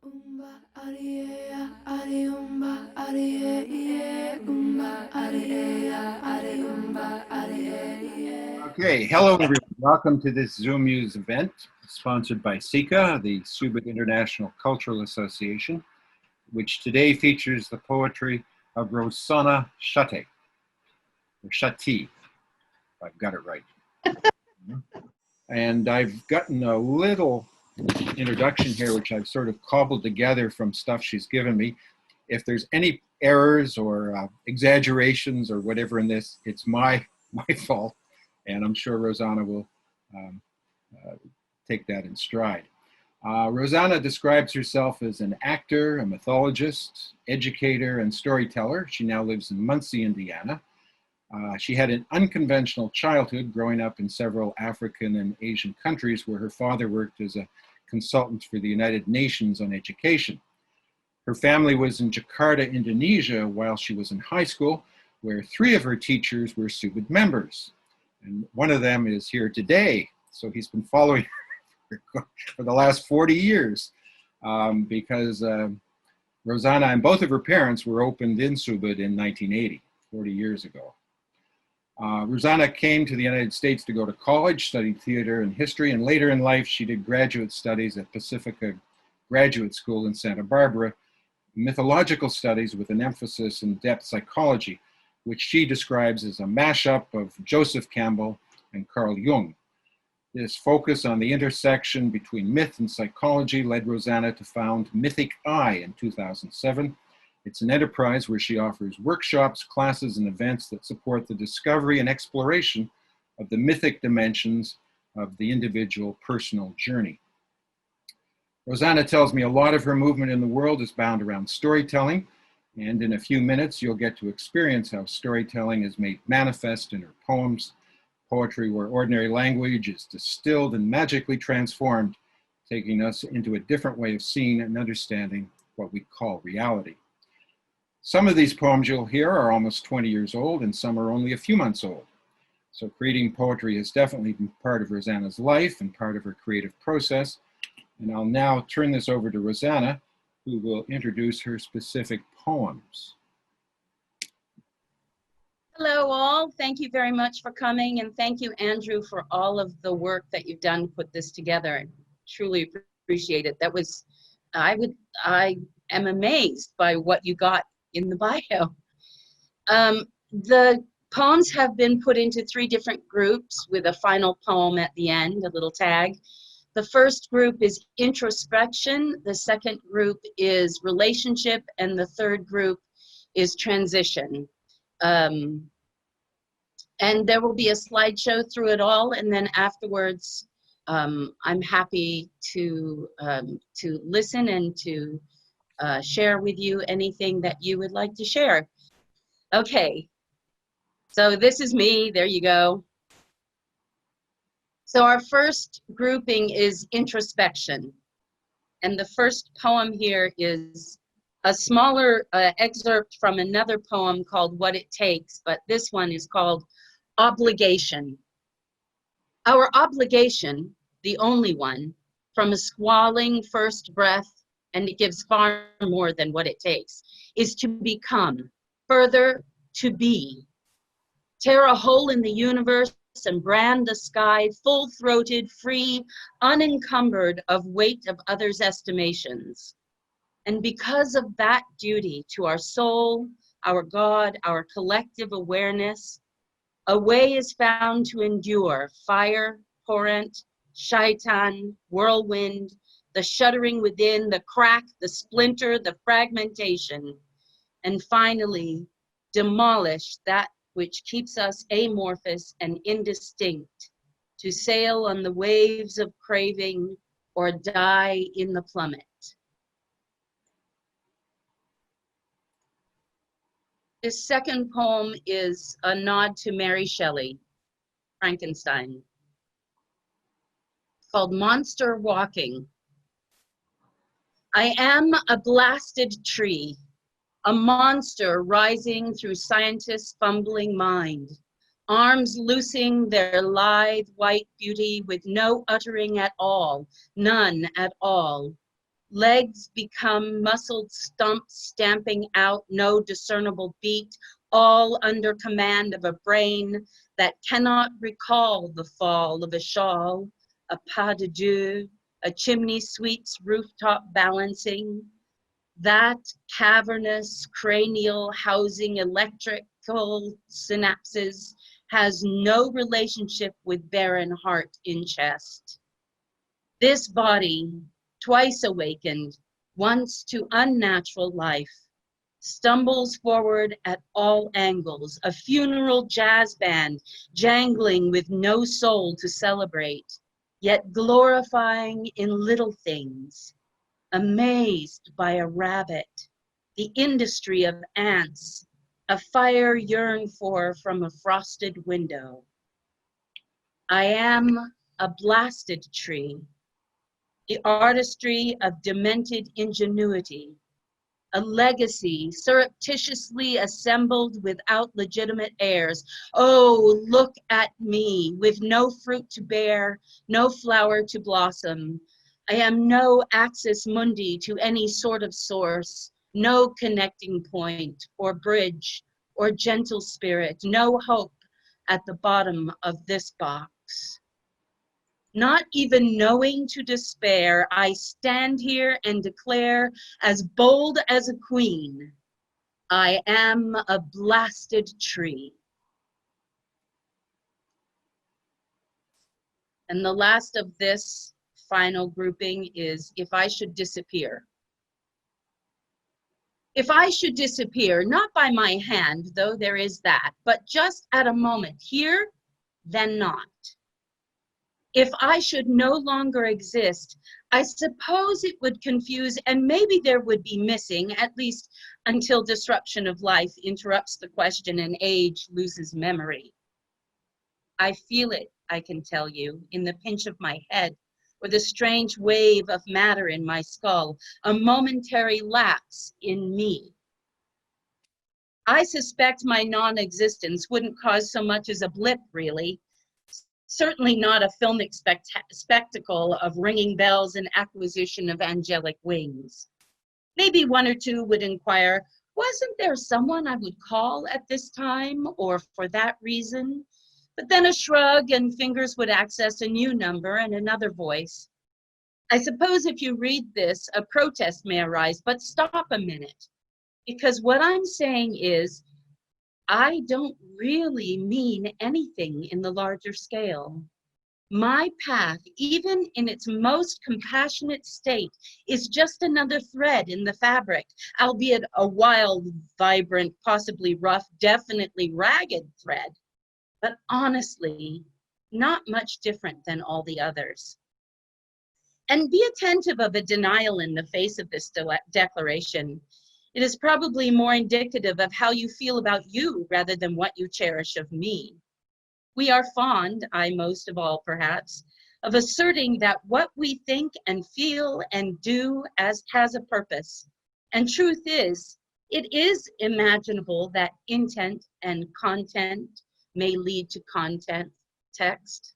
Okay, hello everyone. Welcome to this Zoomuse event sponsored by SICA, the Subic International Cultural Association, which today features the poetry of Rosana Schutte, or Schutte, if I've got it right. And I've gotten a little introduction here, which I've sort of cobbled together from stuff she's given me. If there's any errors or exaggerations or whatever in this, it's my fault. And I'm sure Rosanna will take that in stride. Rosanna describes herself as an actor, a mythologist, educator, and storyteller. She now lives in Muncie, Indiana. She had an unconventional childhood, growing up in several African and Asian countries where her father worked as a consultant for the United Nations on education. Her family was in Jakarta, Indonesia, while she was in high school, where 3 of her teachers were Subud members. And one of them is here today. So he's been following her for the last 40 years because Rosanna and both of her parents were opened in Subud in 1980, 40 years ago. Rosanna came to the United States to go to college, studied theater and history, and later in life she did graduate studies at Pacifica Graduate School in Santa Barbara, mythological studies with an emphasis in depth psychology, which she describes as a mashup of Joseph Campbell and Carl Jung. This focus on the intersection between myth and psychology led Rosanna to found Mythic Eye in 2007. It's an enterprise where she offers workshops, classes, and events that support the discovery and exploration of the mythic dimensions of the individual personal journey. Rosanna tells me a lot of her movement in the world is bound around storytelling, and in a few minutes you'll get to experience how storytelling is made manifest in her poems, poetry where ordinary language is distilled and magically transformed, taking us into a different way of seeing and understanding what we call reality. Some of these poems you'll hear are almost 20 years old, and some are only a few months old. So creating poetry has definitely been part of Rosanna's life and part of her creative process. And I'll now turn this over to Rosanna, who will introduce her specific poems. Hello all, thank you very much for coming, and thank you, Andrew, for all of the work that you've done to put this together. I truly appreciate it. That was, I am amazed by what you got in the bio. The poems have been put into 3 different groups with a final poem at the end, a little tag. The first group is introspection, the second group is relationship, and the third group is transition. And there will be a slideshow through it all, and then afterwards I'm happy to listen and to share with you anything that you would like to share. Okay, so this is me, there you go. So our first grouping is introspection, and the first poem here is a smaller excerpt from another poem called What It Takes, but this one is called Obligation. Our obligation, the only one, from a squalling first breath, and it gives far more than what it takes, is to become, further to be. Tear a hole in the universe and brand the sky full-throated, free, unencumbered of weight of others' estimations. And because of that duty to our soul, our God, our collective awareness, a way is found to endure fire, torrent, shaitan, whirlwind, the shuddering within, the crack, the splinter, the fragmentation, and finally demolish that which keeps us amorphous and indistinct, to sail on the waves of craving or die in the plummet. This second poem is a nod to Mary Shelley, Frankenstein, called Monster Walking. I am a blasted tree, a monster rising through scientists' fumbling mind, arms loosing their lithe white beauty with no uttering at all, none at all. Legs become muscled stumps stamping out no discernible beat, all under command of a brain that cannot recall the fall of a shawl, a pas de deux, a chimney sweep's rooftop balancing. That cavernous cranial housing electrical synapses has no relationship with barren heart in chest. This body, twice awakened, once to unnatural life, stumbles forward at all angles, a funeral jazz band jangling with no soul to celebrate, yet glorifying in little things, amazed by a rabbit, the industry of ants, a fire yearned for from a frosted window. I am a blasted tree, the artistry of demented ingenuity, a legacy surreptitiously assembled without legitimate heirs. Oh, look at me, with no fruit to bear, no flower to blossom. I am no axis mundi to any sort of source, no connecting point or bridge or gentle spirit, no hope at the bottom of this box. Not even knowing to despair, I stand here and declare, as bold as a queen, I am a blasted tree. And the last of this final grouping is if I should disappear. If I should disappear, not by my hand, though there is that, but just at a moment here, then not. If I should no longer exist, I suppose it would confuse, and maybe there would be missing, at least until disruption of life interrupts the question and age loses memory. I feel it, I can tell you, in the pinch of my head, or the strange wave of matter in my skull, a momentary lapse in me. I suspect my non-existence wouldn't cause so much as a blip, really. Certainly not a filmic spectacle of ringing bells and acquisition of angelic wings. Maybe one or two would inquire, wasn't there someone I would call at this time or for that reason? But then a shrug and fingers would access a new number and another voice. I suppose if you read this, a protest may arise, but stop a minute, because what I'm saying is, I don't really mean anything in the larger scale. My path, even in its most compassionate state, is just another thread in the fabric, albeit a wild, vibrant, possibly rough, definitely ragged thread, but honestly, not much different than all the others. And be attentive of a denial in the face of this declaration. It is probably more indicative of how you feel about you rather than what you cherish of me. We are fond, I most of all perhaps, of asserting that what we think and feel and do has a purpose. And truth is, it is imaginable that intent and content may lead to content text.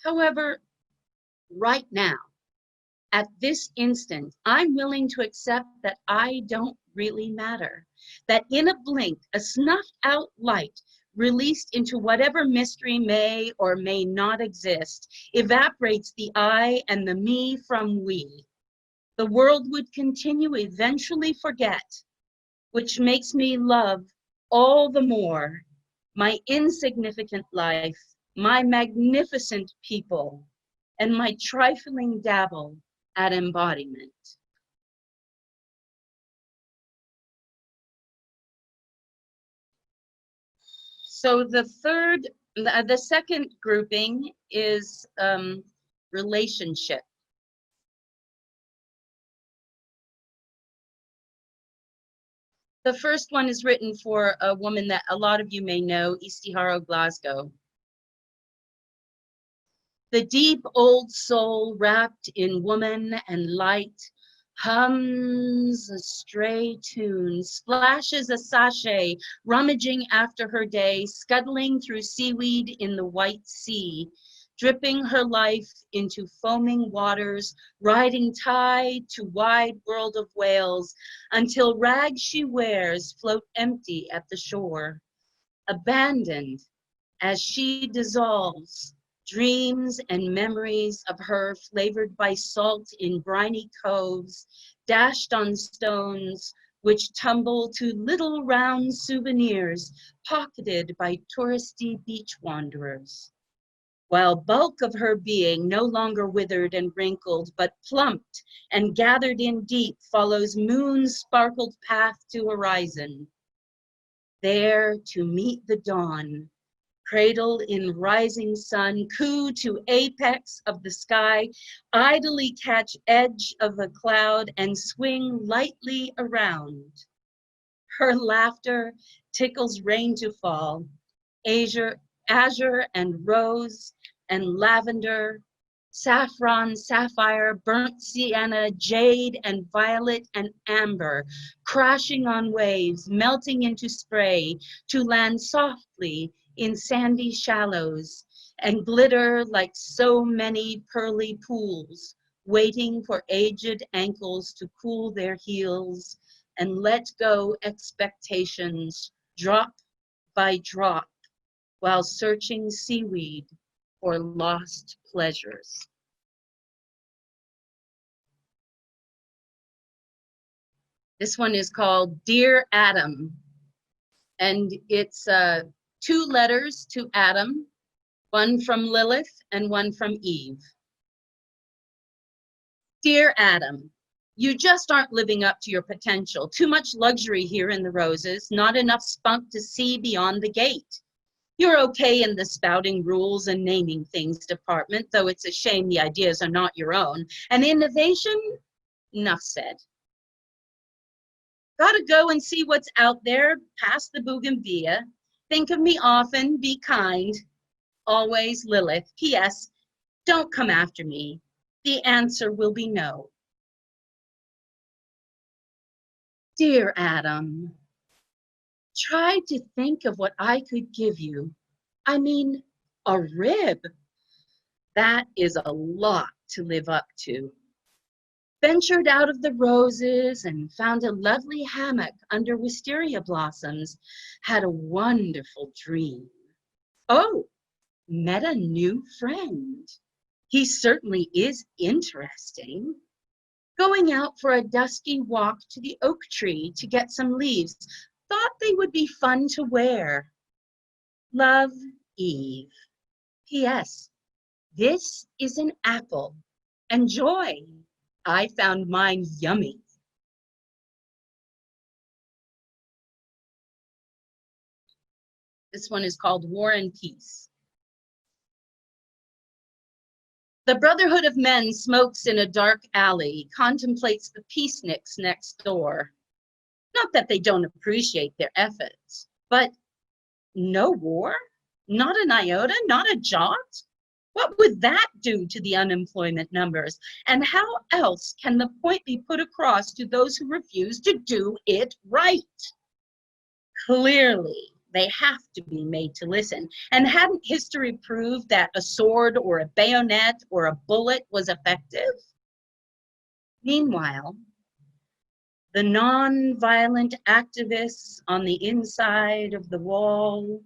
However, right now, at this instant, I'm willing to accept that I don't really matter, that in a blink, a snuffed out light released into whatever mystery may or may not exist, evaporates the I and the me from we. The world would continue, eventually forget, which makes me love all the more my insignificant life, my magnificent people, and my trifling dabble at embodiment. So the second grouping is relationship. The first one is written for a woman that a lot of you may know, Istiharo Glasgow. The deep old soul wrapped in woman and light hums a stray tune, splashes a sachet, rummaging after her day, scuttling through seaweed in the white sea, dripping her life into foaming waters, riding tide to wide world of whales, until rags she wears float empty at the shore. Abandoned as she dissolves, dreams and memories of her flavored by salt in briny coves, dashed on stones, which tumble to little round souvenirs pocketed by touristy beach wanderers. While bulk of her being, no longer withered and wrinkled, but plumped and gathered in deep, follows moon's sparkled path to horizon. There to meet the dawn, cradled in rising sun, coo to apex of the sky, idly catch edge of a cloud and swing lightly around. Her laughter tickles rain to fall, azure and rose and lavender, saffron, sapphire, burnt sienna, jade and violet and amber, crashing on waves, melting into spray to land softly in sandy shallows and glitter like so many pearly pools, waiting for aged ankles to cool their heels and let go expectations drop by drop while searching seaweed for lost pleasures. This one is called Dear Adam, and it's 2 letters to Adam, one from Lilith and one from Eve. Dear Adam, you just aren't living up to your potential. Too much luxury here in the roses, not enough spunk to see beyond the gate. You're okay in the spouting rules and naming things department, though it's a shame the ideas are not your own. And innovation, enough said. Gotta go and see what's out there past the bougainvillea. Think of me often, be kind. Always Lilith. P.S. Don't come after me. The answer will be no. Dear Adam, try to think of what I could give you. I mean, a rib. That is a lot to live up to. Ventured out of the roses and found a lovely hammock under wisteria blossoms. Had a wonderful dream. Oh, met a new friend. He certainly is interesting. Going out for a dusky walk to the oak tree to get some leaves. Thought they would be fun to wear. Love, Eve. P.S. This is an apple. Enjoy. I found mine yummy. This one is called War and Peace. The Brotherhood of Men smokes in a dark alley, contemplates the peaceniks next door. Not that they don't appreciate their efforts, but no war? Not an iota? Not a jot? What would that do to the unemployment numbers? And how else can the point be put across to those who refuse to do it right? Clearly, they have to be made to listen. And hadn't history proved that a sword or a bayonet or a bullet was effective? Meanwhile, the non-violent activists on the inside of the wall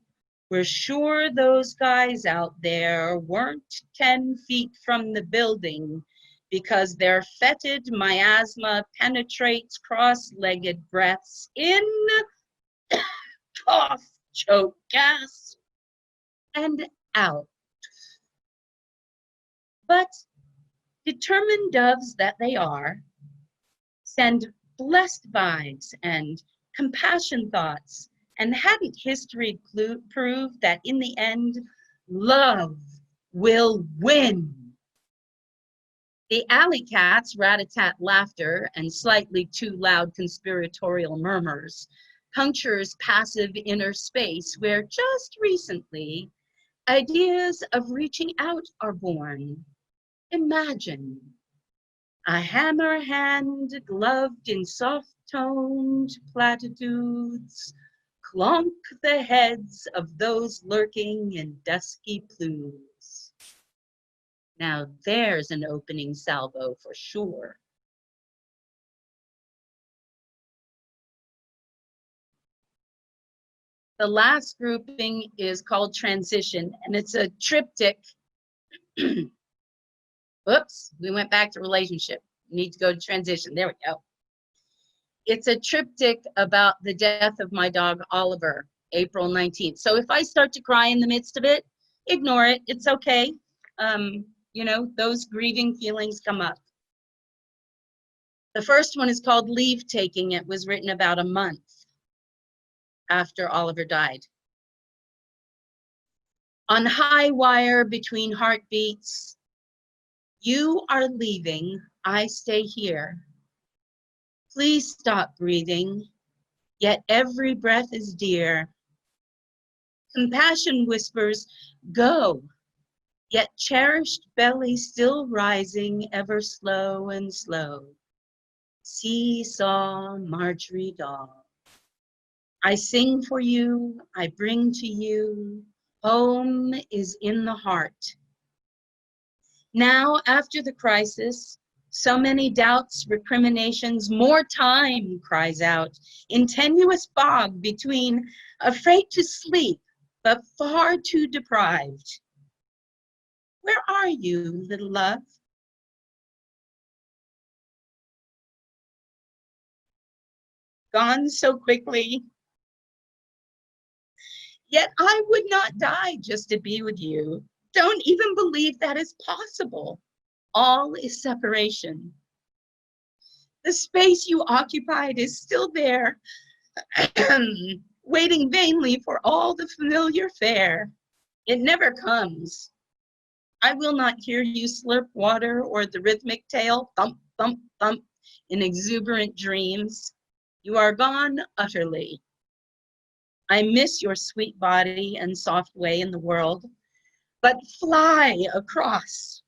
were sure those guys out there weren't 10 feet from the building because their fetid miasma penetrates cross-legged breaths in, cough, choke, gasp, and out. But determined doves that they are, send blessed vibes and compassion thoughts. And hadn't history proved that in the end, love will win? The alley cat's rat-a-tat laughter and slightly too loud conspiratorial murmurs punctures passive inner space where just recently ideas of reaching out are born. Imagine a hammer hand gloved in soft-toned platitudes clonk the heads of those lurking in dusky plumes. Now there's an opening salvo for sure. The last grouping is called transition, and it's a triptych. Oops, we went back to relationship. Need to go to transition. There we go. It's a triptych about the death of my dog, Oliver, April 19th. So if I start to cry in the midst of it, ignore it. It's okay. You know, those grieving feelings come up. The first one is called Leave Taking. It was written about a month after Oliver died. On high wire between heartbeats, you are leaving, I stay here. Please stop breathing, yet every breath is dear. Compassion whispers, go, yet cherished belly still rising ever slow and slow. Seesaw Marjorie Daw. I sing for you, I bring to you, home is in the heart. Now, after the crisis, so many doubts, recriminations, more time cries out, in tenuous fog between afraid to sleep, but far too deprived. Where are you, little love? Gone so quickly. Yet I would not die just to be with you. Don't even believe that is possible. All is separation. The space you occupied is still there, waiting vainly for all the familiar fare. It never comes. I will not hear you slurp water or the rhythmic tail thump, thump, thump in exuberant dreams. You are gone utterly. I miss your sweet body and soft way in the world, but fly across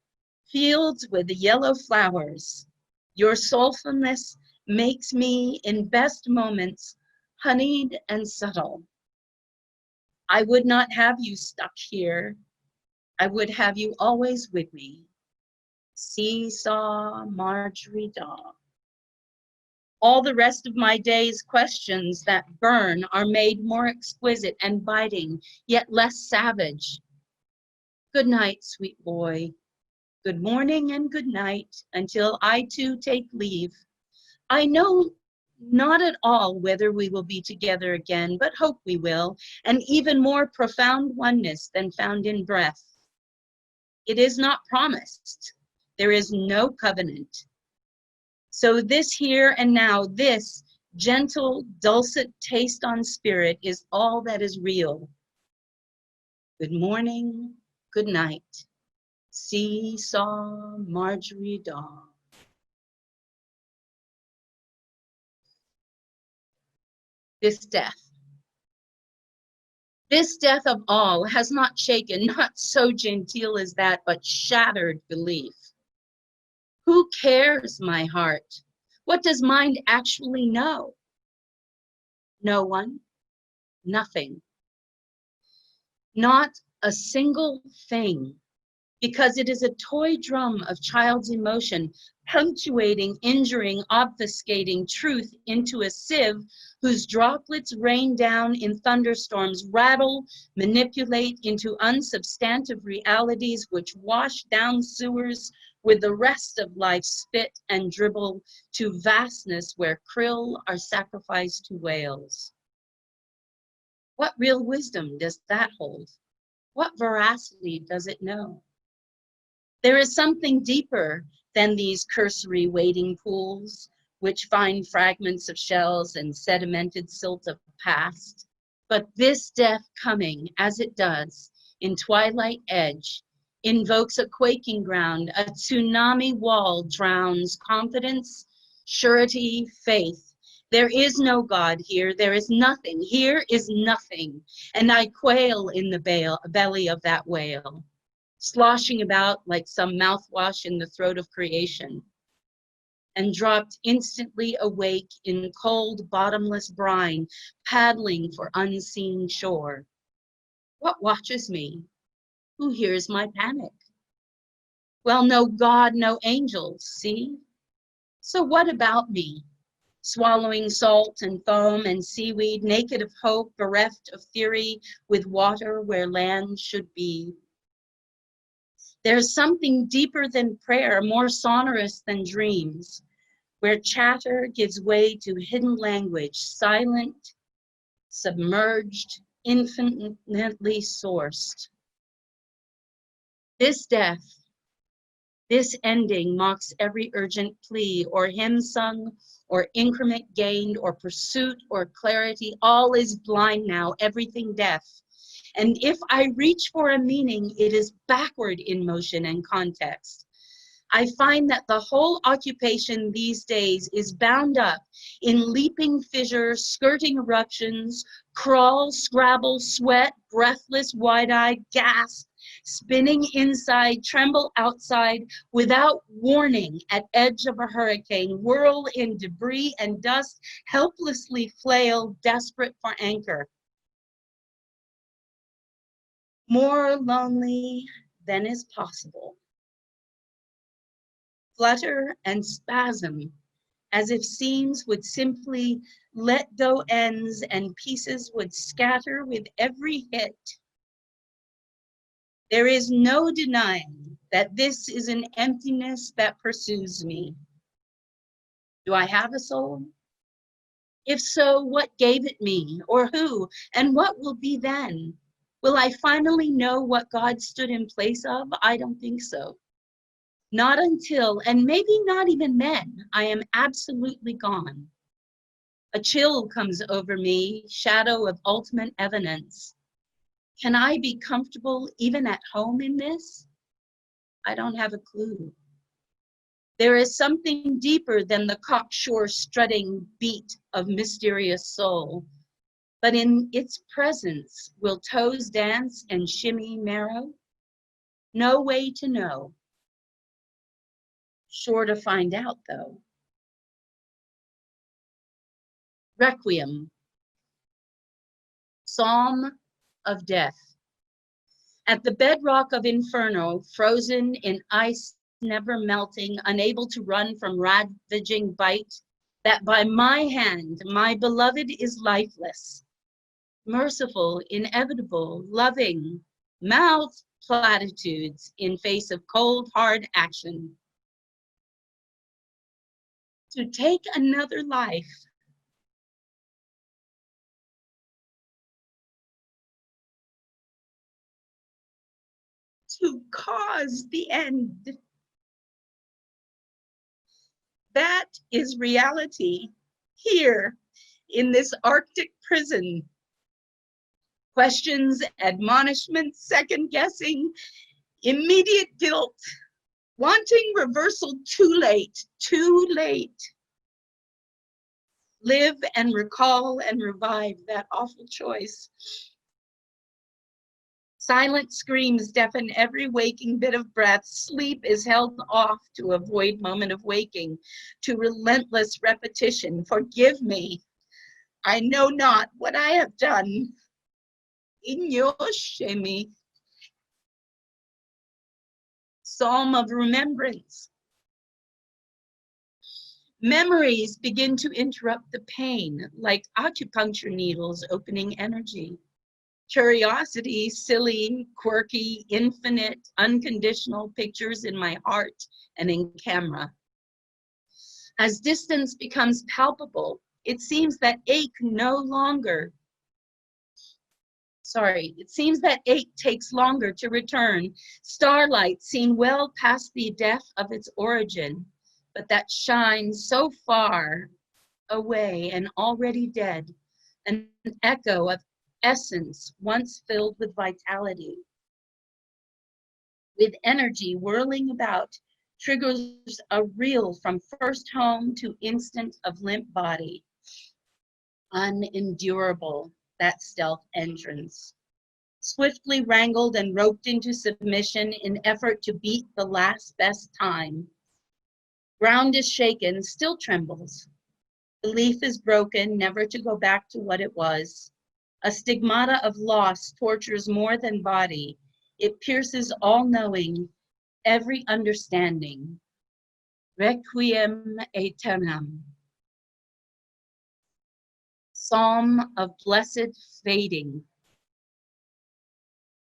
fields with yellow flowers. Your soulfulness makes me, in best moments, honeyed and subtle. I would not have you stuck here. I would have you always with me. Seesaw Marjorie Daw. All the rest of my day's questions that burn are made more exquisite and biting, yet less savage. Good night, sweet boy. Good morning and good night, until I too take leave. I know not at all whether we will be together again, but hope we will, an even more profound oneness than found in breath. It is not promised. There is no covenant. So this here and now, this gentle, dulcet taste on spirit is all that is real. Good morning, good night. Seesaw Marjorie Daw. This death of all has not shaken, not so genteel as that, but shattered belief. Who cares, my heart? What does mind actually know? No one, nothing. Not a single thing, because it is a toy drum of child's emotion, punctuating, injuring, obfuscating truth into a sieve whose droplets rain down in thunderstorms, rattle, manipulate into unsubstantive realities which wash down sewers with the rest of life, spit and dribble to vastness where krill are sacrificed to whales. What real wisdom does that hold? What veracity does it know? There is something deeper than these cursory wading pools, which find fragments of shells and sedimented silt of the past. But this death coming, as it does, in twilight edge, invokes a quaking ground, a tsunami wall drowns confidence, surety, faith. There is no God here, there is nothing, here is nothing, and I quail in the belly of that whale, sloshing about like some mouthwash in the throat of creation, and dropped instantly awake in cold, bottomless brine, paddling for unseen shore. What watches me? Who hears my panic? Well, no God, no angels, see? So what about me? Swallowing salt and foam and seaweed, naked of hope, bereft of theory, with water where land should be. There's something deeper than prayer, more sonorous than dreams, where chatter gives way to hidden language, silent, submerged, infinitely sourced. This death, this ending mocks every urgent plea, or hymn sung, or increment gained, or pursuit, or clarity. All is blind now, everything deaf. And if I reach for a meaning, it is backward in motion and context. I find that the whole occupation these days is bound up in leaping fissures, skirting eruptions, crawl, scrabble, sweat, breathless, wide-eyed, gasp, spinning inside, tremble outside, without warning at edge of a hurricane, whirl in debris and dust, helplessly flail, desperate for anchor. More lonely than is possible. Flutter and spasm, as if seams would simply let go ends and pieces would scatter with every hit. There is no denying that this is an emptiness that pursues me. Do I have a soul? If so, what gave it me, or who, and what will be then? Will I finally know what God stood in place of? I don't think so. Not until, and maybe not even then, I am absolutely gone. A chill comes over me, shadow of ultimate evidence. Can I be comfortable even at home in this? I don't have a clue. There is something deeper than the cocksure strutting beat of mysterious soul. But in its presence, will toes dance and shimmy marrow? No way to know. Sure to find out, though. Requiem, Psalm of Death. At the bedrock of inferno, frozen in ice, never melting, unable to run from ravaging bite, that by my hand, my beloved is lifeless, merciful, inevitable, loving, mouth platitudes in face of cold, hard action. To take another life, to cause the end. That is reality here in this Arctic prison. Questions, admonishments, second guessing, immediate guilt, wanting reversal too late, too late. Live and recall and revive that awful choice. Silent screams deafen every waking bit of breath. Sleep is held off to avoid moment of waking, to relentless repetition. Forgive me. I know not what I have done. Inyoshemi. Psalm of remembrance. Memories begin to interrupt the pain, like acupuncture needles opening energy. Curiosity, silly, quirky, infinite, unconditional pictures in my heart and in camera. As distance becomes palpable, it seems that ache takes longer to return. Starlight seen well past the death of its origin, but that shines so far away and already dead, an echo of essence once filled with vitality. With energy whirling about, triggers a reel from first home to instant of limp body. Unendurable, that stealth entrance. Swiftly wrangled and roped into submission in effort to beat the last best time. Ground is shaken, still trembles. Belief is broken, never to go back to what it was. A stigmata of loss tortures more than body. It pierces all knowing, every understanding. Requiem aeternam. Psalm of blessed fading.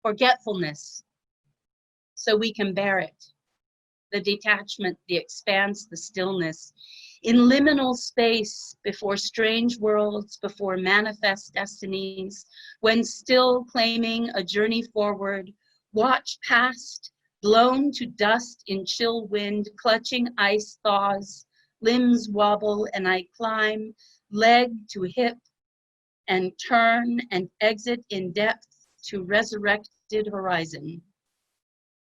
Forgetfulness, so we can bear it. The detachment, the expanse, the stillness. In liminal space, before strange worlds, before manifest destinies, when still claiming a journey forward, watch past, blown to dust in chill wind, clutching ice thaws, limbs wobble and I climb, leg to hip, and turn and exit in depth to resurrected horizon.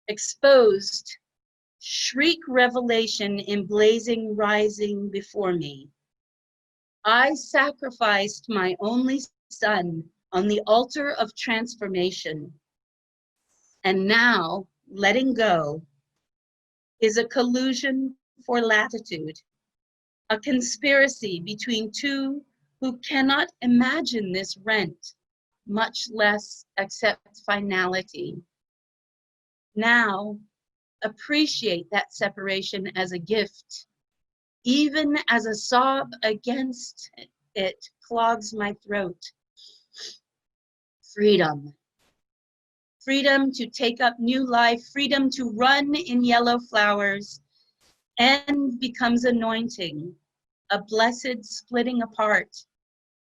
Exposed, shriek revelation in blazing rising before me. I sacrificed my only son on the altar of transformation. And now, letting go is a collusion for latitude, a conspiracy between two who cannot imagine this rent, much less accept finality. Now, appreciate that separation as a gift, even as a sob against it clogs my throat. Freedom. Freedom to take up new life, freedom to run in yellow flowers, and becomes anointing, a blessed splitting apart.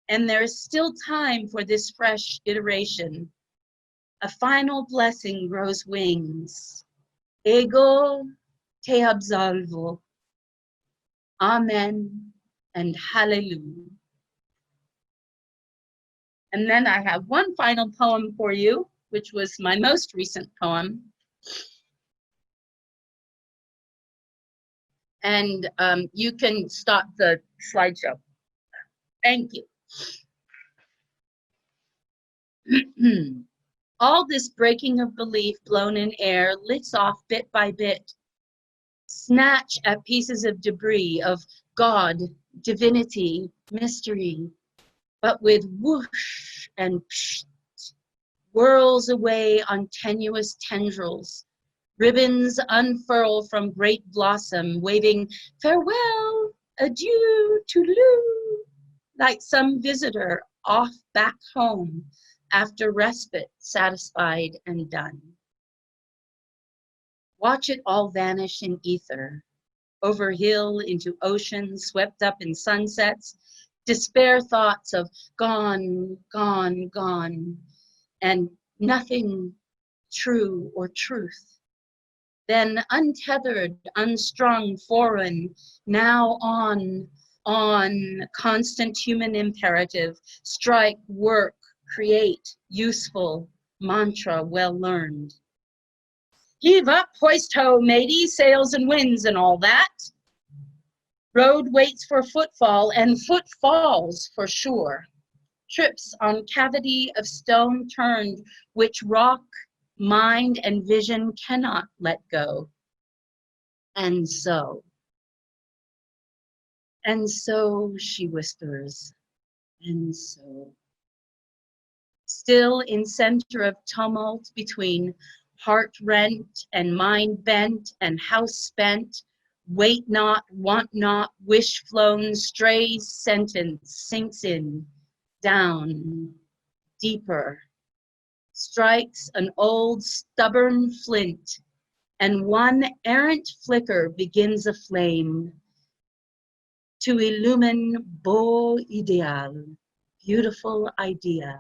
And there is still time for this fresh iteration. A final blessing grows wings. Ego te absolvo. Amen and hallelujah. And then I have one final poem for you, which was my most recent poem. And you can stop the slideshow. Thank you. All this breaking of belief blown in air lifts off bit by bit. Snatch at pieces of debris of God, divinity, mystery, but with whoosh and psh, whirls away on tenuous tendrils. Ribbons unfurl from great blossom, waving farewell, adieu, toodaloo, like some visitor off back home after respite, satisfied and done. Watch it all vanish in ether, over hill into ocean, swept up in sunsets, despair thoughts of gone, gone, gone, and nothing true or truth. Then untethered, unstrung, foreign, now on, constant human imperative, strike, work, create, useful, mantra well learned. Heave up, hoist ho, matey, sails and winds and all that. Road waits for footfall, and foot falls for sure. Trips on cavity of stone turned, which rock, mind, and vision cannot let go. And so she whispers, and so. Still in center of tumult between heart rent and mind bent and house spent, wait not, want not, wish flown, stray sentence sinks in, down, deeper, strikes an old stubborn flint, and one errant flicker begins a flame to illumine beau ideal, beautiful idea,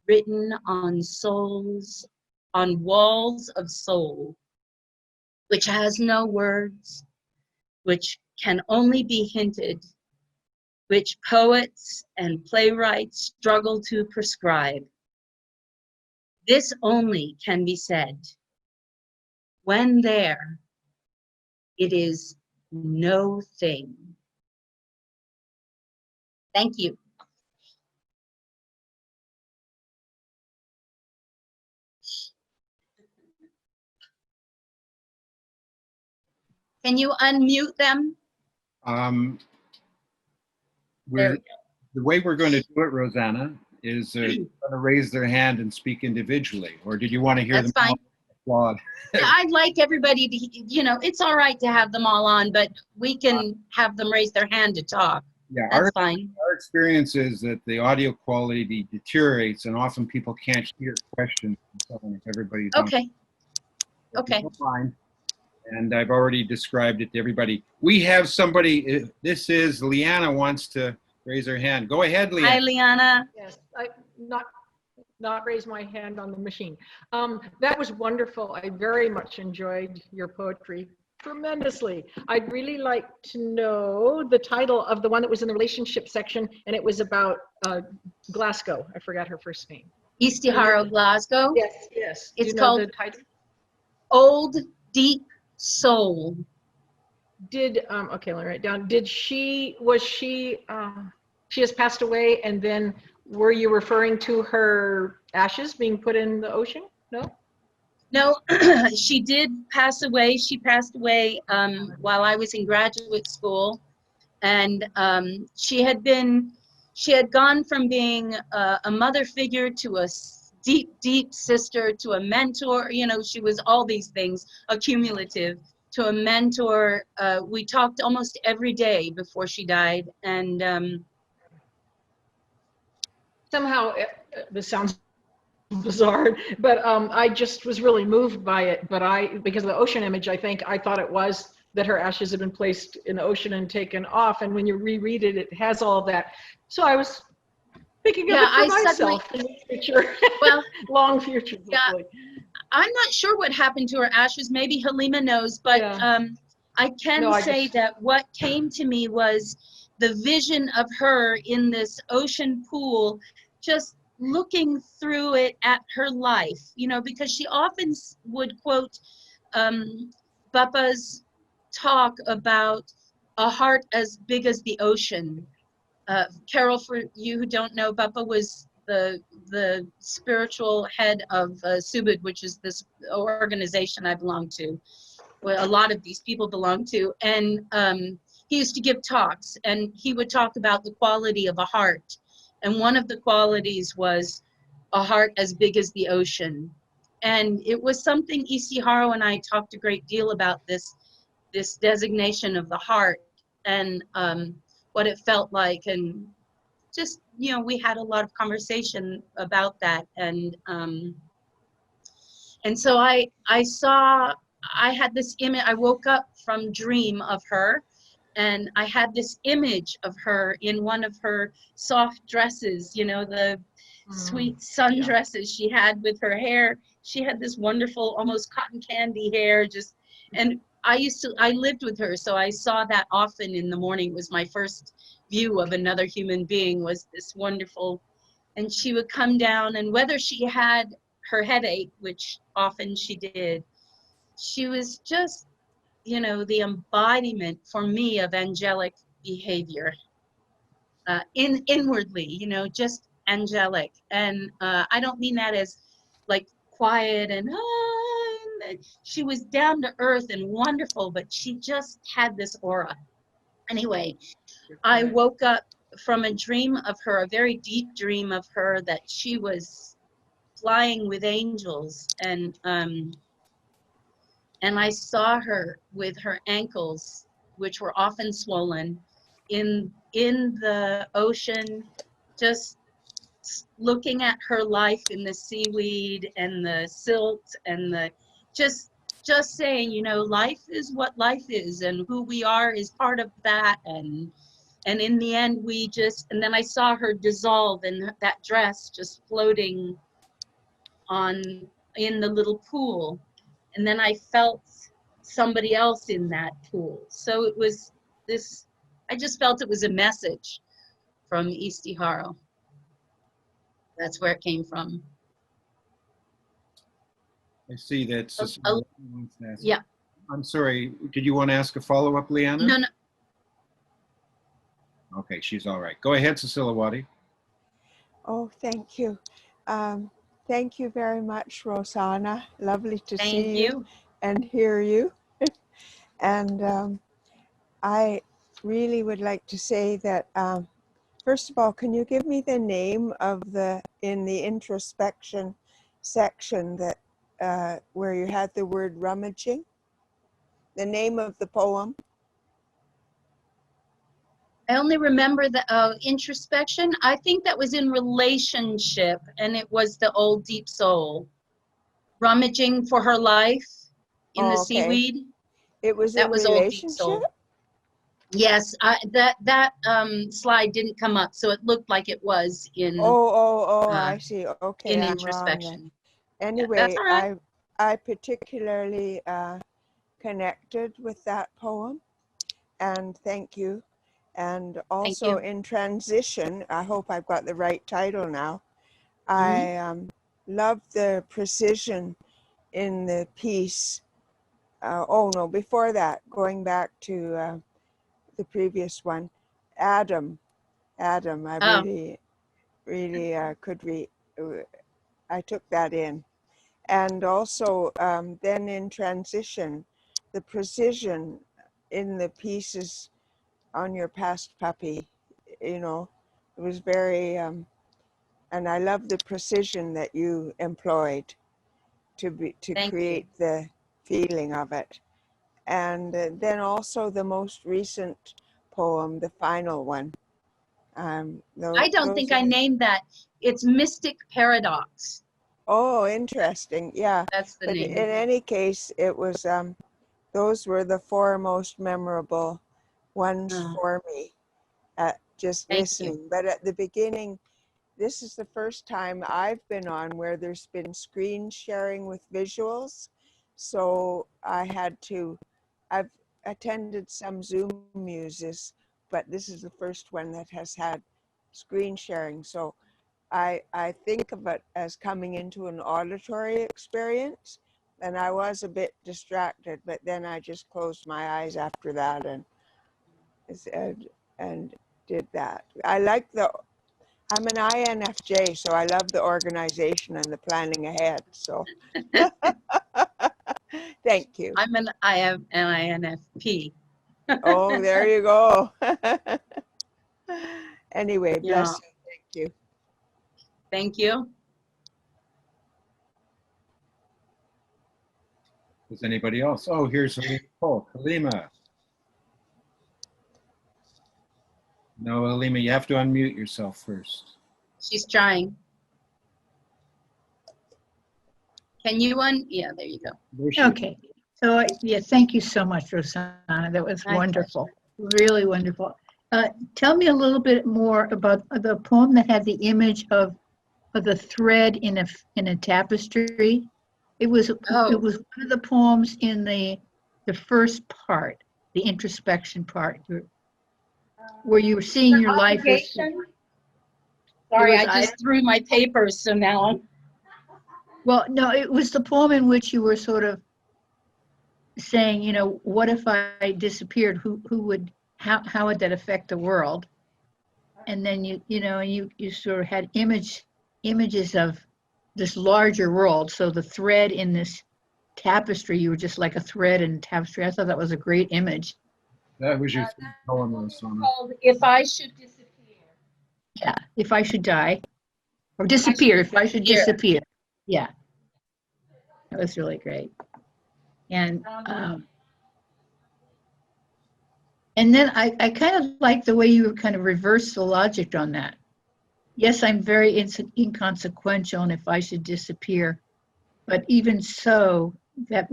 written on souls, on walls of soul, which has no words, which can only be hinted, which poets and playwrights struggle to prescribe. This only can be said. When there, it is no thing. Thank you. Can you unmute them? The way we're going to do it, Rosanna, is going to raise their hand and speak individually, or did you want to hear That's them fine. all? applaud. I'd like everybody to, you know, it's all right to have them all on, but we can have them raise their hand to talk. Yeah, That's fine. our experience is that the audio quality deteriorates, and often people can't hear questions from someone if everybody's on. Okay. If you Okay. don't mind. And I've already described it to everybody. We have somebody, this is Liana wants to raise her hand. Go ahead, Hi, Liana. Liana. Yes, I not raise my hand on the machine. That was wonderful. I very much enjoyed your poetry tremendously. I'd really like to know the title of the one that was in the relationship section, and it was about Glasgow. I forgot her first name. Istiharo, Glasgow. Yes, yes. It's Do you know called the title? Old Deep Soul. Did okay, let me write it down. Was she has passed away, and then were you referring to her ashes being put in the ocean? No? No, she did pass away. She passed away while I was in graduate school. And she had gone from being a mother figure to a deep, deep sister to a mentor. You know, she was all these things, accumulative, to a mentor. We talked almost every day before she died. And Somehow, this sounds bizarre, but I just was really moved by it. But because of the ocean image, I thought it was that her ashes had been placed in the ocean and taken off. And when you reread it, it has all that. So I was thinking of it for myself in the future. Well, long future. Hopefully. Yeah, I'm not sure what happened to her ashes. Maybe Halima knows, but yeah. I can say that what came to me was the vision of her in this ocean pool, just looking through it at her life, you know, because she often would quote Bapa's talk about a heart as big as the ocean. Carol, for you who don't know, Bapa was the spiritual head of Subud, which is this organization I belong to, where a lot of these people belong to. And he used to give talks, and he would talk about the quality of a heart. And one of the qualities was a heart as big as the ocean. And it was something Ishiharo and I talked a great deal about, this designation of the heart and what it felt like. And just, you know, we had a lot of conversation about that. And so I had this image. I woke up from dream of her, and I had this image of her in one of her soft dresses, you know, the sweet sundresses she had with her hair. She had this wonderful, almost cotton candy hair, just, and I lived with her, so I saw that often in the morning. It was my first view of another human being, was this wonderful, and she would come down, and whether she had her headache, which often she did, she was just, you know, the embodiment for me of angelic behavior, inwardly, you know, just angelic. And I don't mean that as like quiet and she was down to earth and wonderful, but she just had this aura. Anyway, I woke up from a dream of her, a very deep dream of her, that she was flying with angels, and I saw her with her ankles, which were often swollen, in the ocean, just looking at her life in the seaweed and the silt and the just saying, you know, life is what life is, and who we are is part of that. And in the end, we just, and then I saw her dissolve in that dress, just floating in the little pool. And then I felt somebody else in that pool. So it was this, I just felt it was a message from Istiharo. That's where it came from. I see that. Yeah. I'm sorry. Did you want to ask a follow-up, Liana? No. Okay, she's all right. Go ahead, Ceciliawati. Oh, thank you. Thank you very much, Rosanna. Lovely to see you and hear you. And I really would like to say that, first of all, can you give me the name of in the introspection section that where you had the word rummaging? The name of the poem? I only remember the introspection. I think that was in relationship, and it was the old deep soul rummaging for her life in the Okay. seaweed. It was That in was old deep relationship? soul. Yes, that slide didn't come up, so it looked like it was in I see. Okay, in I'm wrong then. introspection. Yeah, Anyway, that's all right. I particularly connected with that poem, and thank you. And Thank also you. in transition, I hope I've got the right title now. Mhm. I love the precision in the piece. Oh no, before that, going back to the previous one, Adam, I Oh, really could read. I took that in. And also then in transition, the precision in the pieces on your past puppy, you know, it was very, and I love the precision that you employed to thank you. create the feeling of it. And then also the most recent poem, the final one. I don't Those think are I the, named that. It's Mystic Paradox. oh, interesting. Yeah. That's the But in name. any case, it was, those were the four most memorable ones Oh, for me, just thank you. listening. But at the beginning, this is the first time I've been on where there's been screen sharing with visuals. So I've attended some Zoommuses, but this is the first one that has had screen sharing. So I think of it as coming into an auditory experience. And I was a bit distracted, but then I just closed my eyes after that and and did that. I'm an INFJ, so I love the organization and the planning ahead. So thank you. I am an INFP. Oh, there you go. Anyway, Yeah, bless you. Thank you. thank you. Does anybody else? Oh, here's Halima. No, Halima, you have to unmute yourself first. She's trying. Can you yeah, there you go. There she Okay. So, yeah, thank you so much, Rosanna. That was My wonderful. Really wonderful. Tell me a little bit more about the poem that had the image of the thread in a tapestry. It was Oh, one of the poems in the first part, the introspection part, where you were seeing your life as. obligation. Sorry, I just threw my papers, so now I'm. Well, no, it was the poem in which you were sort of saying, you know, what if I disappeared? Who would, how would that affect the world? And then you sort of had images of this larger world. So the thread in this tapestry, you were just like a thread in tapestry. I thought that was a great image. That was your third poem, Rosanna. Called If I Should Disappear. Yeah, if I should die or disappear, if I should disappear. Yeah, that was really great. And then I kind of like the way you kind of reverse the logic on that. Yes, I'm very inconsequential, and if I should disappear, but even so, that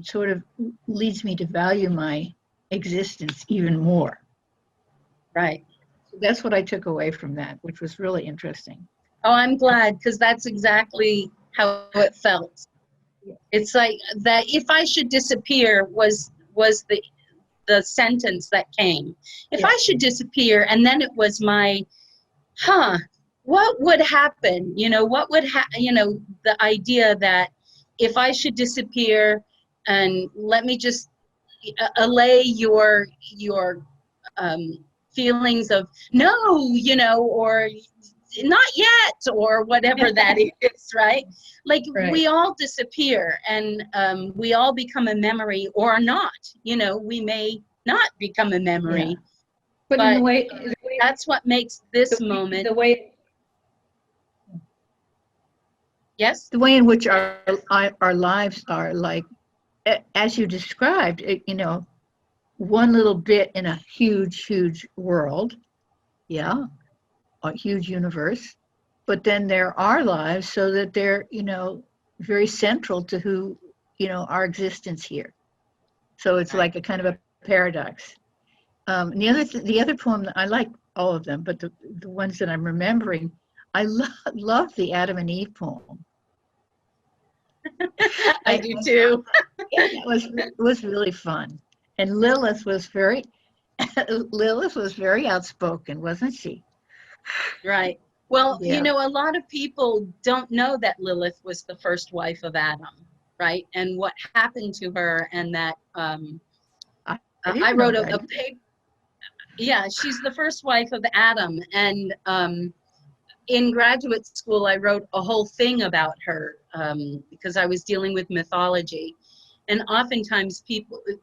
sort of leads me to value my existence even more. Right. So that's what I took away from that, which was really interesting. Oh, I'm glad, because that's exactly how it felt. It's like that if I should disappear was the sentence that came. If I should disappear, and then it was my, what would happen? You know, what would the idea that if I should disappear, and let me just allay your feelings of no, or not yet, or whatever that is, right? Like we all disappear, and we all become a memory or not. We may not become a memory, but in the way that's what makes this moment. The way. Yes? The way in which our lives are, like, as you described, you know, one little bit in a huge, huge world. Yeah. A huge universe. But then there are lives so that they're, you know, very central to who, you know, our existence here. So it's like a kind of a paradox. And the other poem that I like all of them, but the ones that I'm remembering, I love the Adam and Eve poem. I do too. Yeah, it was really fun. And Lilith was very outspoken, wasn't she? Right. Well, Yeah. you know, a lot of people don't know that Lilith was the first wife of Adam, right? And what happened to her, and that I wrote a paper. Yeah, she's the first wife of Adam, and in graduate school, I wrote a whole thing about her because I was dealing with mythology, and oftentimes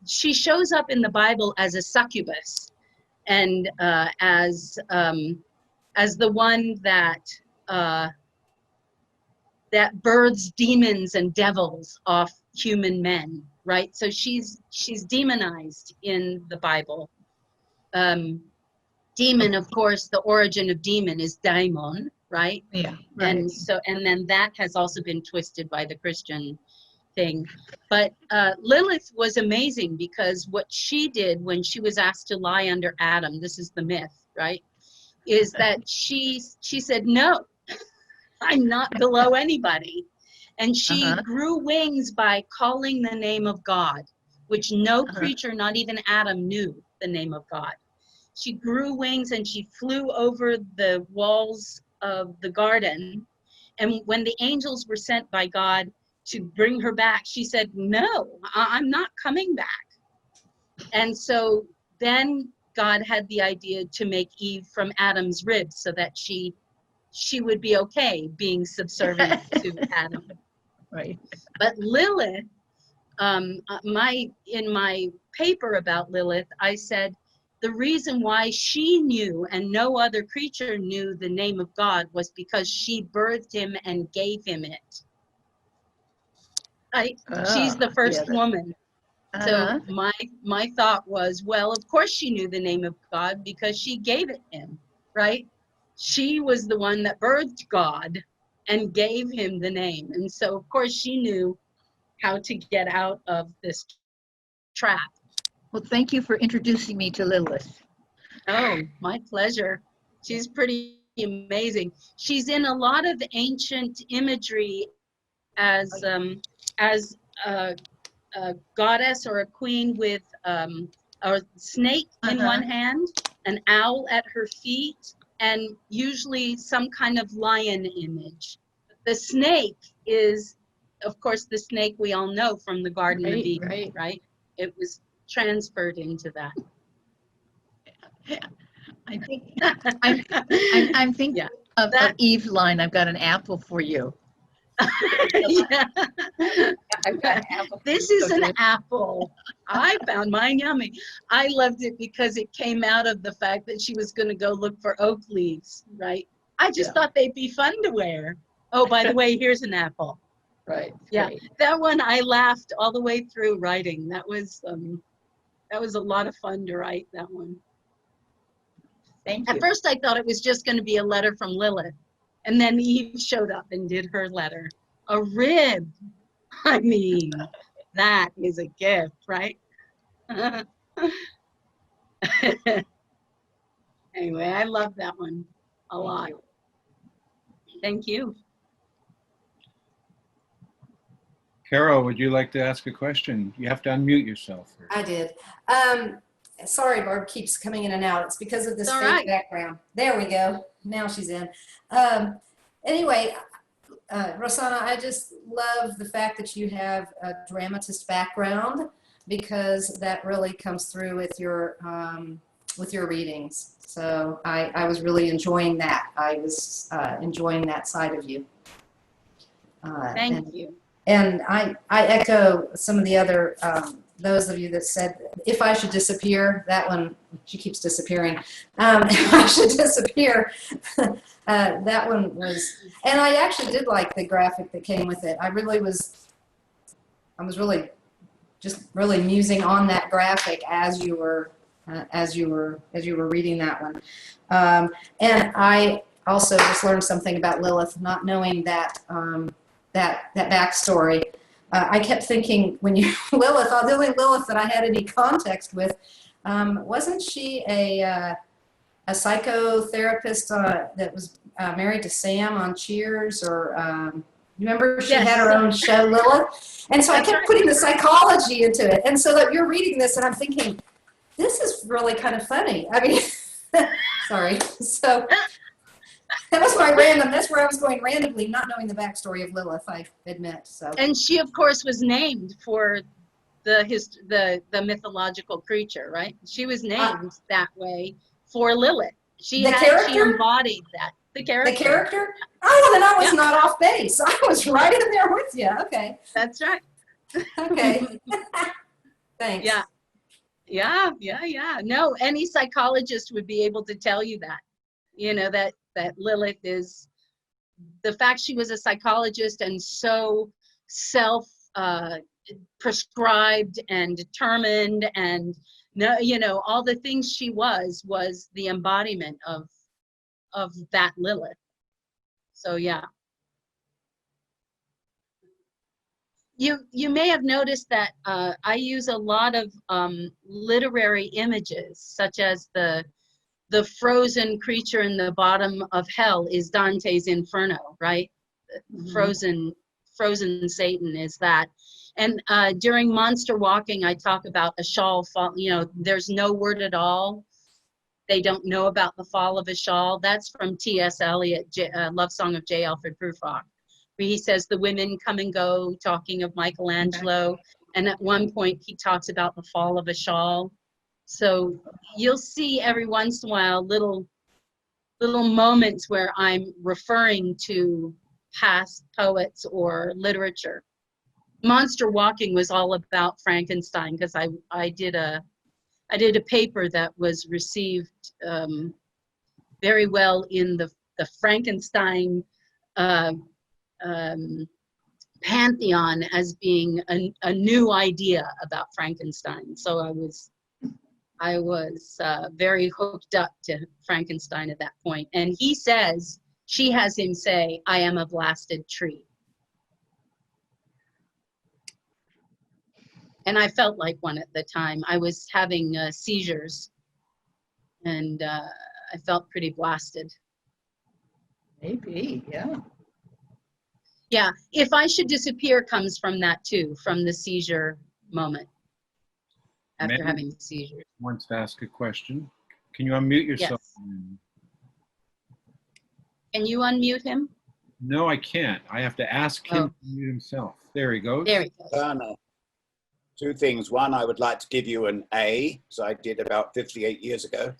she shows up in the Bible as a succubus, and as the one that that births demons and devils off human men, right? So she's demonized in the Bible. Demon, of course, the origin of demon is daimon, right? Yeah. Right. And then that has also been twisted by the Christian thing. But Lilith was amazing, because what she did when she was asked to lie under Adam, this is the myth, right? Is that she said, no, I'm not below anybody. And she grew wings by calling the name of God, which no creature, not even Adam, knew the name of God. She grew wings and she flew over the walls of the garden. And when the angels were sent by God to bring her back, she said, no, I'm not coming back. And so then God had the idea to make Eve from Adam's ribs so that she would be okay being subservient to Adam. Right. But Lilith, in my paper about Lilith, I said the reason why she knew and no other creature knew the name of God was because she birthed him and gave him it. She's the first woman. So my thought was, well, of course she knew the name of God because she gave it him, right? She was the one that birthed God and gave him the name. And so, of course, she knew how to get out of this trap. Well, thank you for introducing me to Lilith. Oh, my pleasure. She's pretty amazing. She's in a lot of ancient imagery as a goddess or a queen with a snake in one hand, an owl at her feet, and usually some kind of lion image. The snake is, of course, the snake we all know from the Garden of Eden, right? It was transferred into that. I think I'm thinking of Eve's line, I've got an apple for you. Yeah. This is an apple. I found mine yummy. I loved it because it came out of the fact that she was going to go look for oak leaves, right? I just thought they'd be fun to wear. Oh, by the way, here's an apple. Right. Yeah, that one I laughed all the way through writing. That was a lot of fun to write, that one. Thank you. At first I thought it was just going to be a letter from Lilith. And then Eve showed up and did her letter. A rib. I mean, that is a gift, right? Anyway, I love that one a lot. Thank you. Carol, would you like to ask a question? You have to unmute yourself. I did. Sorry, Barb keeps coming in and out. It's because of this fake background. There we go. Now she's in. Anyway, Rosanna, I just love the fact that you have a dramatist background, because that really comes through with your readings. So I was really enjoying that. I was enjoying that side of you. Thank you. And I echo some of the other those of you that said, if I should disappear, that one, she keeps disappearing. If I should disappear, that one was, and I actually did like the graphic that came with it. I was really just really musing on that graphic as you were reading that one. And I also just learned something about Lilith, not knowing that that backstory. I kept thinking when you Lilith, the only Lilith that I had any context with, wasn't she a psychotherapist that was married to Sam on Cheers, or remember she had her own show, Lilith? And so I kept putting the psychology into it. And so that you're reading this and I'm thinking, this is really kind of funny. I mean, sorry. So that was my random, that's where I was going randomly, not knowing the backstory of Lilith, I admit. So. And she, of course, was named for the mythological creature, right? She was named that way for Lilith. She embodied that. The character. The character? Oh, well, then I was not off base. I was right in there with you. Okay. That's right. Okay. Thanks. Yeah. No, any psychologist would be able to tell you that. You know, that Lilith is, the fact she was a psychologist and so prescribed and determined, and all the things she was the embodiment of that Lilith. So yeah. You may have noticed that I use a lot of literary images, such as the frozen creature in the bottom of hell is Dante's Inferno, right? Mm-hmm. Frozen Satan is that. And during Monster Walking, I talk about a shawl fall. There's no word at all. They don't know about the fall of a shawl. That's from T.S. Eliot, Love Song of J. Alfred Prufrock, where he says the women come and go, talking of Michelangelo. And at one point, he talks about the fall of a shawl. So you'll see every once in a while little moments where I'm referring to past poets or literature. Monster Walking was all about Frankenstein, because I did a paper that was received very well in the Frankenstein pantheon as being a new idea about Frankenstein. So I was very hooked up to Frankenstein at that point. And she has him say, "I am a blasted tree." And I felt like one at the time. I was having seizures, and I felt pretty blasted. Maybe, yeah. Yeah, If I Should Disappear comes from that too, from the seizure moment. After having seizures. Wants to ask a question. Can you unmute yourself? Yes. Can you unmute him? No, I can't. I have to ask him to mute himself. There he goes. There he goes. Two things. One, I would like to give you an A, as I did about 58 years ago.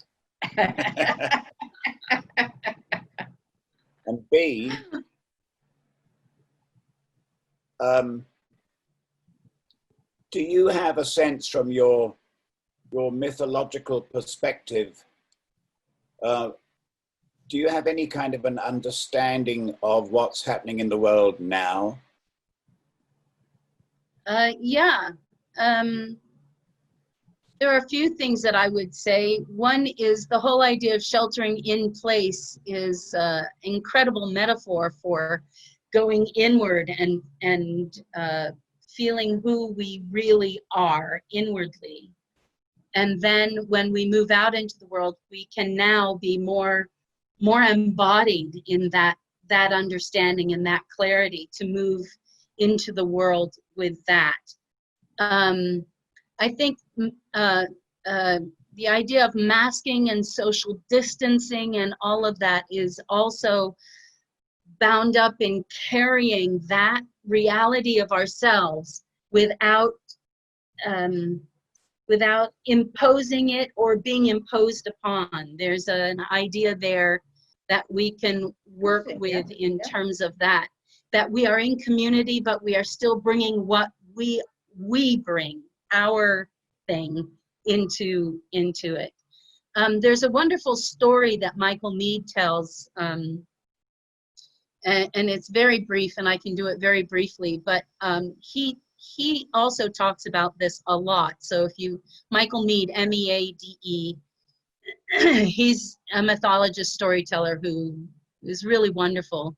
And B, do you have a sense from your mythological perspective, do you have any kind of an understanding of what's happening in the world now? Yeah. There are a few things that I would say. One is the whole idea of sheltering in place is an incredible metaphor for going inward and feeling who we really are inwardly. And then when we move out into the world, we can now be more embodied in that understanding and that clarity to move into the world with that. I think the idea of masking and social distancing and all of that is also bound up in carrying that reality of ourselves without imposing it or being imposed upon. There's an idea there that we can work with in terms of that we are in community, but we are still bringing what we bring, our thing into it. There's a wonderful story that Michael Meade tells, and it's very brief, and I can do it very briefly, but he also talks about this a lot. So if you, Michael Meade, M-E-A-D-E, he's a mythologist storyteller who is really wonderful.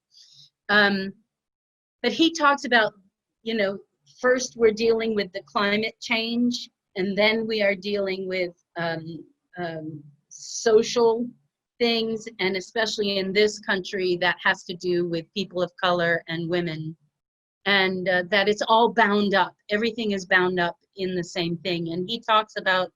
But he talks about, you know, first we're dealing with the climate change, and then we are dealing with social things, and especially in this country that has to do with people of color and women, and that it's all bound up. Everything is bound up in the same thing. And he talks about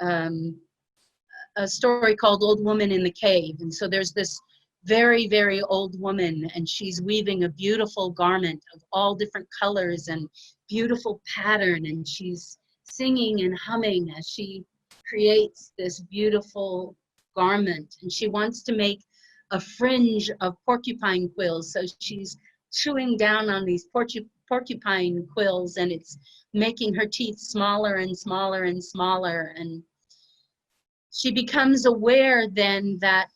a story called Old Woman in the Cave. And so there's this very, very old woman, and she's weaving a beautiful garment of all different colors and beautiful pattern, and she's singing and humming as she creates this beautiful garment. And she wants to make a fringe of porcupine quills, so she's chewing down on these porcupine quills, and it's making her teeth smaller and smaller and smaller. And she becomes aware then that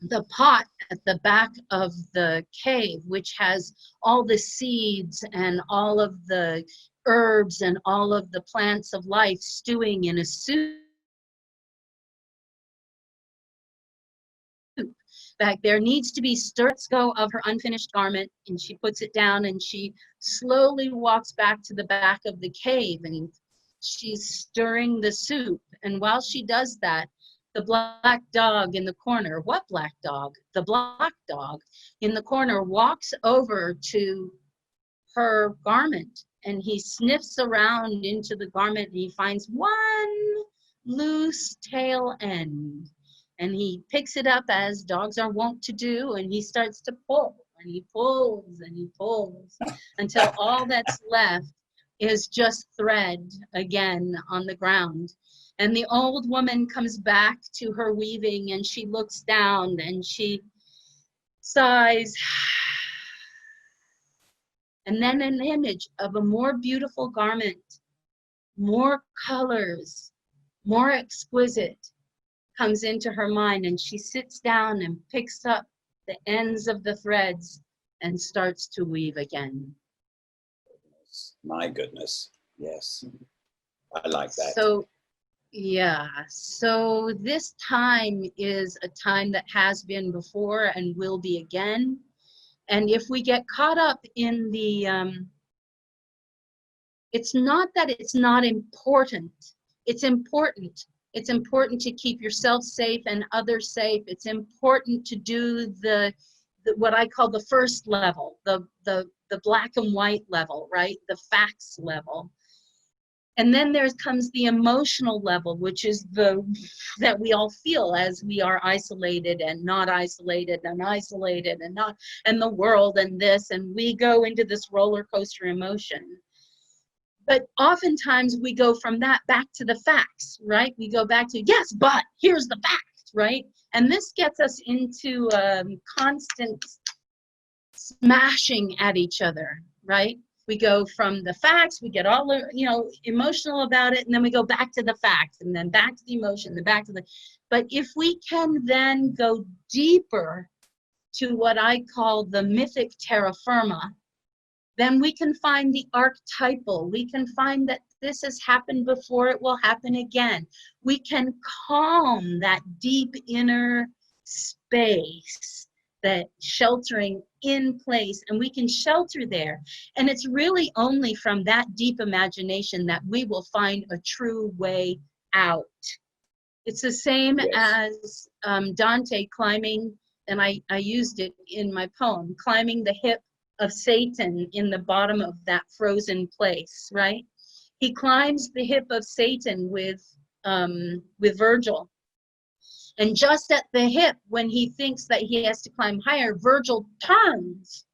the pot at the back of the cave, which has all the seeds and all of the herbs and all of the plants of life stewing in a soup, back there needs to be lets go of her unfinished garment, and she puts it down, and she slowly walks back to the back of the cave, and she's stirring the soup. And while she does that, the black dog in the corner, what black dog? The black dog in the corner walks over to her garment, and he sniffs around into the garment, and he finds one loose tail end. And he picks it up, as dogs are wont to do, and he starts to pull, and he pulls, and he pulls, until all that's left is just thread again on the ground. And the old woman comes back to her weaving, and she looks down, and she sighs. And then an image of a more beautiful garment, more colors, more exquisite, comes into her mind, and she sits down and picks up the ends of the threads and starts to weave again. My goodness, yes, I like that. So, yeah, so this time is a time that has been before and will be again. And if we get caught up in the, it's not that it's not important, it's important. It's important to keep yourself safe and others safe. It's important to do the what I call the first level, the black and white level, right? The facts level. And then there comes the emotional level, which is that we all feel as we are isolated and not isolated and isolated and not, and the world and this, and we go into this roller coaster emotion. But oftentimes we go from that back to the facts, right? We go back to, yes, but here's the fact, right? And this gets us into constant smashing at each other, right? We go from the facts, we get all, you know, emotional about it, and then we go back to the facts, and then back to the emotion, then back to the, but if we can then go deeper to what I call the mythic terra firma, then we can find the archetypal. We can find that this has happened before, it will happen again. We can calm that deep inner space, that sheltering in place, and we can shelter there. And it's really only from that deep imagination that we will find a true way out. It's the same as Dante climbing, and I used it in my poem, climbing the hip of Satan in the bottom of that frozen place, right? He climbs the hip of Satan with Virgil. And just at the hip, when he thinks that he has to climb higher, Virgil turns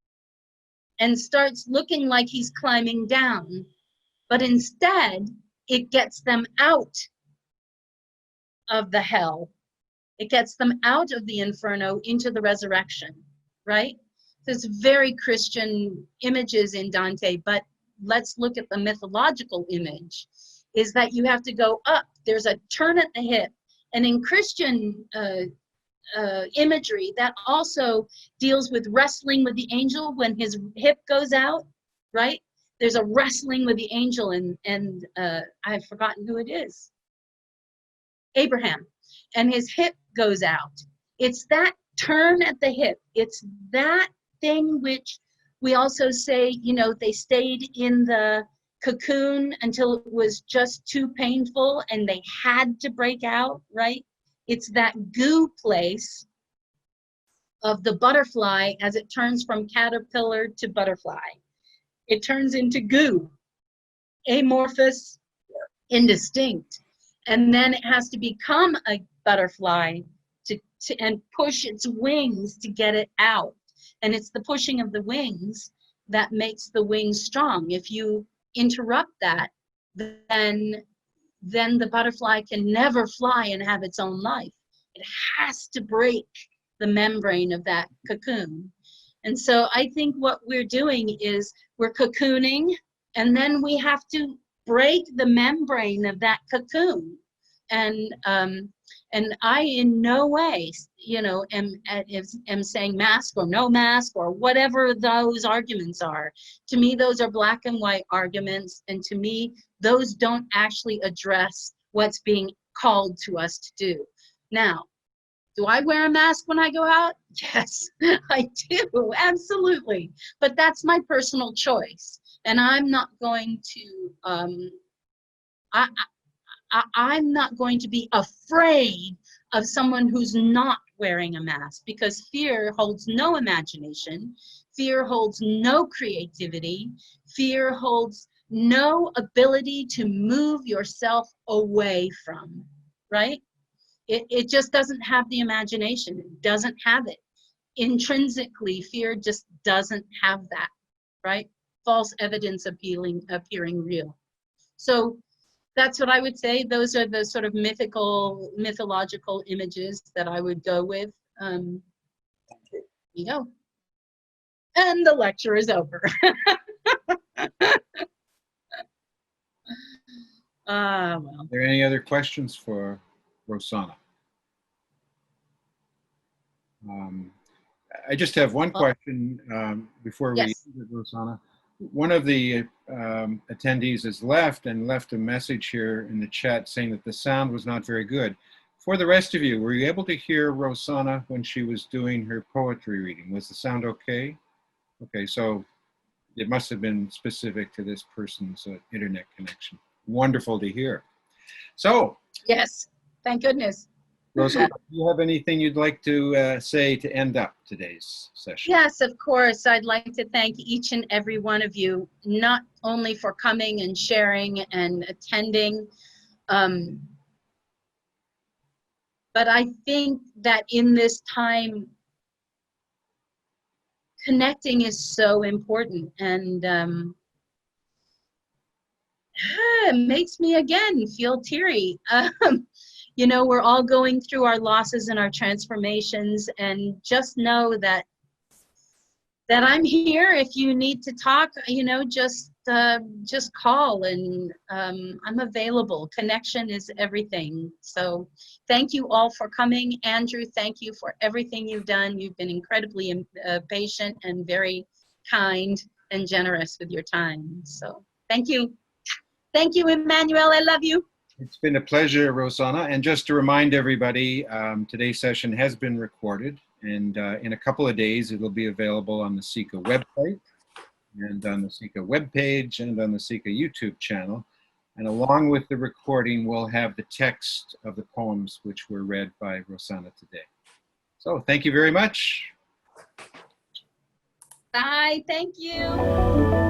and starts looking like he's climbing down. But instead, it gets them out of the hell. It gets them out of the inferno into the resurrection, right? There's very Christian images in Dante, but let's look at the mythological image. is that you have to go up. There's a turn at the hip. And in Christian imagery, that also deals with wrestling with the angel when his hip goes out, right? There's a wrestling with the angel, and I've forgotten who it is. Abraham, and his hip goes out. It's that turn at the hip. It's that thing which we also say, you know, they stayed in the cocoon until it was just too painful and they had to break out, right? It's that goo place of the butterfly as it turns from caterpillar to butterfly. It turns into goo, amorphous, indistinct. And then it has to become a butterfly and push its wings to get it out. And it's the pushing of the wings that makes the wings strong. If you interrupt that, then the butterfly can never fly and have its own life. It has to break the membrane of that cocoon. And so I think what we're doing is we're cocooning, and then we have to break the membrane of that cocoon. And I in no way, you know, am saying mask or no mask or whatever those arguments are. To me, those are black and white arguments, and to me, those don't actually address what's being called to us to do. Now, do I wear a mask when I go out? Yes, I do, absolutely. But that's my personal choice, and I'm not going to. I'm not going to be afraid of someone who's not wearing a mask, because fear holds no imagination, fear holds no creativity, fear holds no ability to move yourself away from, right? It just doesn't have the imagination. It doesn't have it. Intrinsically, fear just doesn't have that, right? False evidence appearing real. So that's what I would say. Those are the sort of mythological images that I would go with. Here you go. And the lecture is over. Well. Are there any other questions for Rosanna? I just have one question before we end it, Rosanna. One of the attendees has left and left a message here in the chat saying that the sound was not very good. For the rest of you, were you able to hear Rosanna when she was doing her poetry reading? Was the sound okay? Okay, so it must have been specific to this person's internet connection. Wonderful to hear. So. Yes, thank goodness. Rosanna, do you have anything you'd like to say to end up today's session? Yes, of course. I'd like to thank each and every one of you, not only for coming and sharing and attending, but I think that in this time, connecting is so important, and it makes me again feel teary. You know, we're all going through our losses and our transformations, and just know that I'm here. If you need to talk, you know, just call, and I'm available. Connection is everything. So thank you all for coming. Andrew, thank you for everything you've done. You've been incredibly patient and very kind and generous with your time. So thank you. Thank you, Emmanuel. I love you. It's been a pleasure, Rosanna. And just to remind everybody, today's session has been recorded, and in a couple of days, it'll be available on the SICA website and on the SICA webpage and on the SICA YouTube channel. And along with the recording, we'll have the text of the poems which were read by Rosanna today. So thank you very much. Bye, thank you.